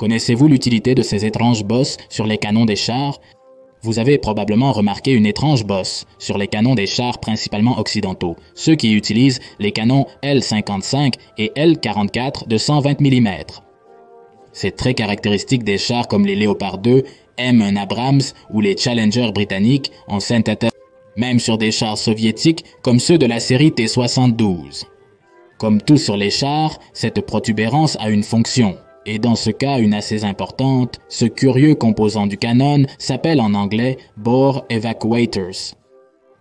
Connaissez-vous l'utilité de ces étranges bosses sur les canons des chars? Vous avez probablement remarqué une étrange bosse sur les canons des chars principalement occidentaux, ceux qui utilisent les canons L55 et L44 de 120 mm. C'est très caractéristique des chars comme les Léopard 2, M1 Abrams ou les Challenger britanniques en synthèse, même sur des chars soviétiques comme ceux de la série T-72. Comme tout sur les chars, cette protubérance a une fonction. Et dans ce cas, une assez importante, ce curieux composant du canon s'appelle en anglais Bore Evacuators,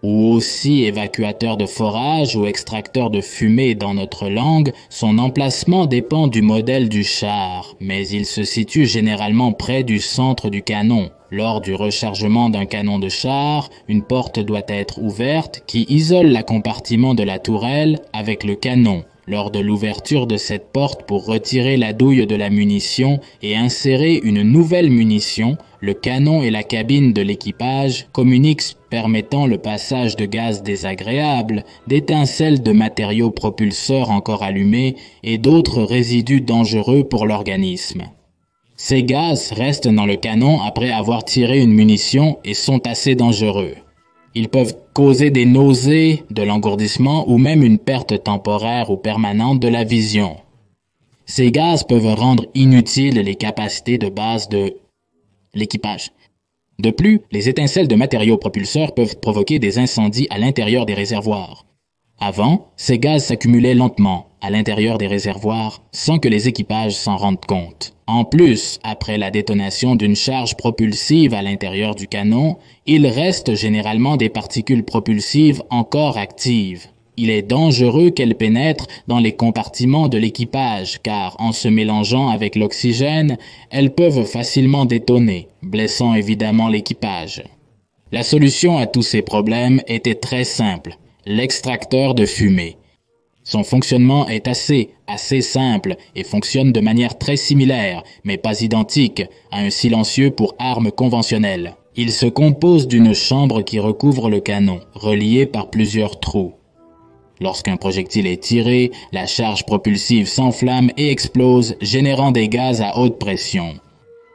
ou aussi évacuateur de forage ou extracteur de fumée dans notre langue. Son emplacement dépend du modèle du char, mais il se situe généralement près du centre du canon. Lors du rechargement d'un canon de char, une porte doit être ouverte qui isole la compartiment de la tourelle avec le canon. Lors de l'ouverture de cette porte pour retirer la douille de la munition et insérer une nouvelle munition, le canon et la cabine de l'équipage communiquent permettant le passage de gaz désagréables, d'étincelles de matériaux propulseurs encore allumés et d'autres résidus dangereux pour l'organisme. Ces gaz restent dans le canon après avoir tiré une munition et sont assez dangereux. Ils peuvent causer des nausées, de l'engourdissement ou même une perte temporaire ou permanente de la vision. Ces gaz peuvent rendre inutiles les capacités de base de l'équipage. De plus, les étincelles de matériaux propulseurs peuvent provoquer des incendies à l'intérieur des réservoirs. Avant, ces gaz s'accumulaient lentement à l'intérieur des réservoirs sans que les équipages s'en rendent compte. En plus, après la détonation d'une charge propulsive à l'intérieur du canon, il reste généralement des particules propulsives encore actives. Il est dangereux qu'elles pénètrent dans les compartiments de l'équipage car en se mélangeant avec l'oxygène, elles peuvent facilement détonner, blessant évidemment l'équipage. La solution à tous ces problèmes était très simple, l'extracteur de fumée. Son fonctionnement est assez simple et fonctionne de manière très similaire, mais pas identique, à un silencieux pour armes conventionnelles. Il se compose d'une chambre qui recouvre le canon, reliée par plusieurs trous. Lorsqu'un projectile est tiré, la charge propulsive s'enflamme et explose, générant des gaz à haute pression.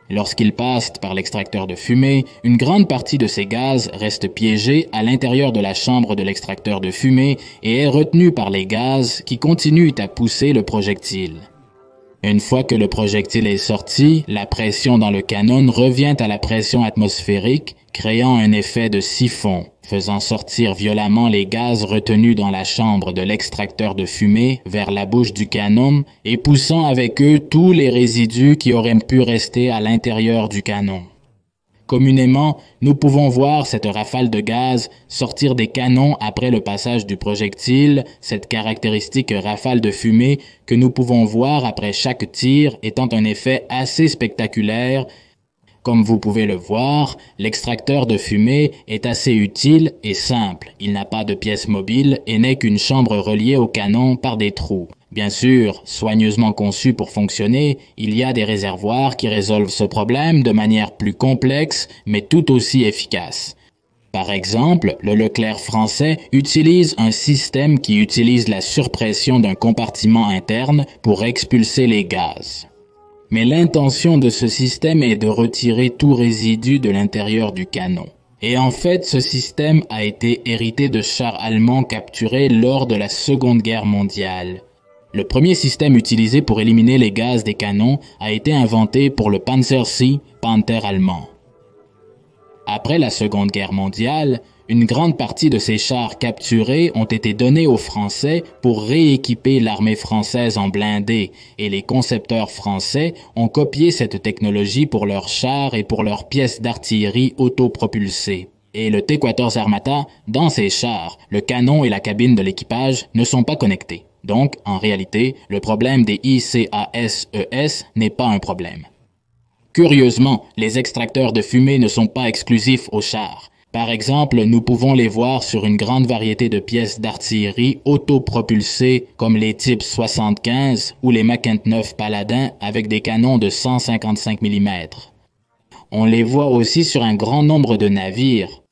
Lorsqu'il passe par l'extracteur de fumée, une grande partie de ces gaz reste piégée à l'intérieur de la chambre de l'extracteur de fumée et est retenue par les gaz qui continuent à pousser le projectile. Une fois que le projectile est sorti, la pression dans le canon revient à la pression atmosphérique, créant un effet de siphon, faisant sortir violemment les gaz retenus dans la chambre de l'extracteur de fumée vers la bouche du canon et poussant avec eux tous les résidus qui auraient pu rester à l'intérieur du canon. Communément, nous pouvons voir cette rafale de gaz sortir des canons après le passage du projectile, cette caractéristique rafale de fumée que nous pouvons voir après chaque tir étant un effet assez spectaculaire. Comme vous pouvez le voir, l'extracteur de fumée est assez utile et simple. Il n'a pas de pièce mobile et n'est qu'une chambre reliée au canon par des trous. Bien sûr, soigneusement conçu pour fonctionner, il y a des réservoirs qui résolvent ce problème de manière plus complexe, mais tout aussi efficace. Par exemple, le Leclerc français utilise un système qui utilise la surpression d'un compartiment interne pour expulser les gaz. Mais l'intention de ce système est de retirer tout résidu de l'intérieur du canon. Et en fait, ce système a été hérité de chars allemands capturés lors de la Seconde Guerre mondiale. Le premier système utilisé pour éliminer les gaz des canons a été inventé pour le Panzer-C, Panther allemand. Après la Seconde Guerre mondiale, une grande partie de ces chars capturés ont été donnés aux Français pour rééquiper l'armée française en blindés et les concepteurs français ont copié cette technologie pour leurs chars et pour leurs pièces d'artillerie autopropulsées. Et le T-14 Armata, dans ces chars, le canon et la cabine de l'équipage ne sont pas connectés. Donc, en réalité, le problème des ICASES n'est pas un problème. Curieusement, les extracteurs de fumée ne sont pas exclusifs aux chars. Par exemple, nous pouvons les voir sur une grande variété de pièces d'artillerie autopropulsées comme les types 75 ou les Mach 9 Paladin avec des canons de 155 mm. On les voit aussi sur un grand nombre de navires,